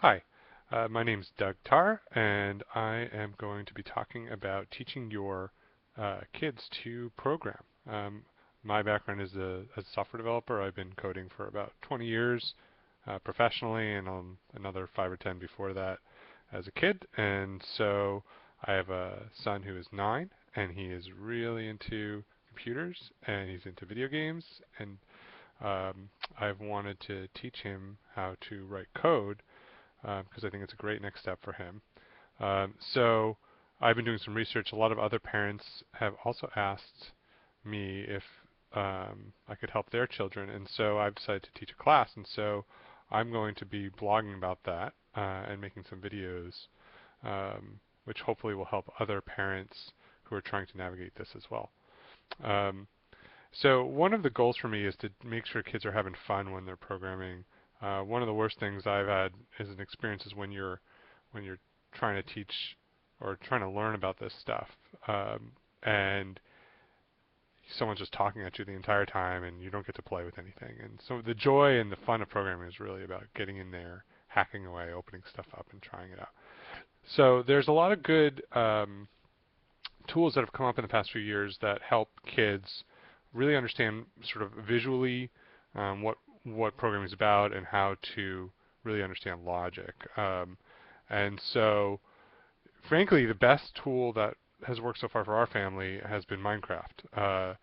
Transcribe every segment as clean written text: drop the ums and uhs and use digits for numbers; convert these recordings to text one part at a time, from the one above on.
Hi, my name's Doug Tarr, and I am going to be talking about teaching your kids to program. My background is as a software developer. I've been coding for about 20 years professionally, and another 5 or 10 before that as a kid. And so I have a son who is 9, and he is really into computers, and he's into video games, and I've wanted to teach him how to write code because I think it's a great next step for him. So I've been doing some research. A lot of other parents have also asked me if I could help their children, and so I've decided to teach a class. And so I'm going to be blogging about that and making some videos, which hopefully will help other parents who are trying to navigate this as well. Um, so one of the goals for me is to make sure kids are having fun when they're programming. One of the worst things I've had as an experience is when you're trying to teach or trying to learn about this stuff, and someone's just talking at you the entire time, and you don't get to play with anything. And so the joy and the fun of programming is really about getting in there, hacking away, opening stuff up, and trying it out. So there's a lot of good tools that have come up in the past few years that help kids really understand sort of visually what programming is about and how to really understand logic. And so, frankly, the best tool that has worked so far for our family has been Minecraft.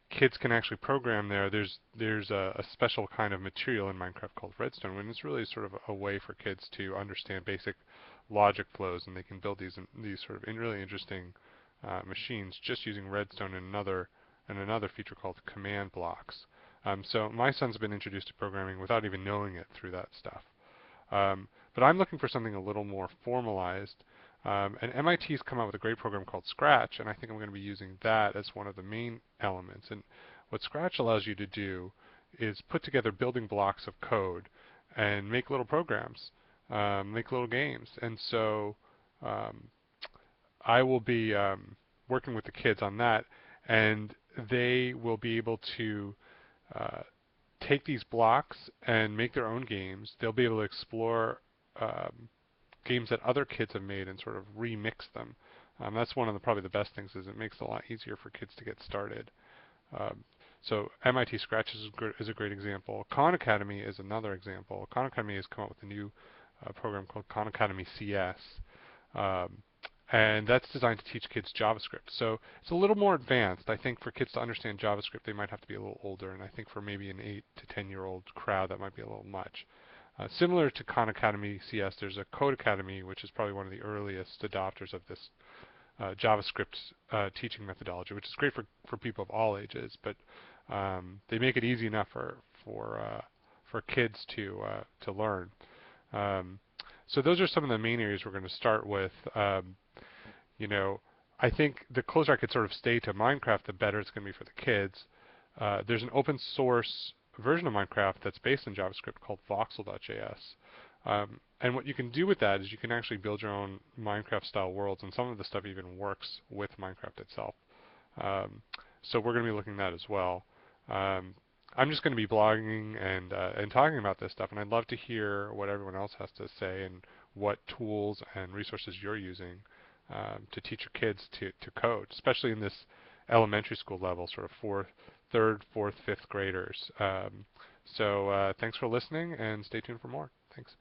Kids can actually program there. There's a special kind of material in Minecraft called Redstone, and it's really sort of a way for kids to understand basic logic flows, and they can build these sort of really interesting machines just using Redstone and another feature called command blocks. So my son's been introduced to programming without even knowing it through that stuff. But I'm looking for something a little more formalized. And MIT's come out with a great program called Scratch, and I think I'm going to be using that as one of the main elements. And what Scratch allows you to do is put together building blocks of code and make little programs, make little games. And so um, I will be working with the kids on that, and they will be able to uh, take these blocks and make their own games. They'll be able to explore games that other kids have made and sort of remix them. That's one of the probably the best things is it makes it a lot easier for kids to get started. Um, so MIT Scratch is a great example. Khan Academy is another example. Khan Academy has come up with a new program called Khan Academy CS. Um, and that's designed to teach kids JavaScript. So it's a little more advanced. I think for kids to understand JavaScript, they might have to be a little older, and I think for maybe an 8 to 10-year-old crowd, that might be a little much. Similar to Khan Academy CS, there's a Code Academy, which is probably one of the earliest adopters of this JavaScript teaching methodology, which is great for people of all ages, but they make it easy enough for kids to learn. Um, so those are some of the main areas we're going to start with. You know, I think the closer I could sort of stay to Minecraft, the better it's going to be for the kids. There's an open source version of Minecraft that's based in JavaScript called voxel.js. And what you can do with that is you can actually build your own Minecraft style worlds, and some of the stuff even works with Minecraft itself. Um, so we're going to be looking at that as well. Um, I'm just going to be blogging and talking about this stuff, and I'd love to hear what everyone else has to say and what tools and resources you're using to teach your kids to code, especially in this elementary school level, sort of third, fourth, fifth graders. So thanks for listening, and stay tuned for more. Thanks.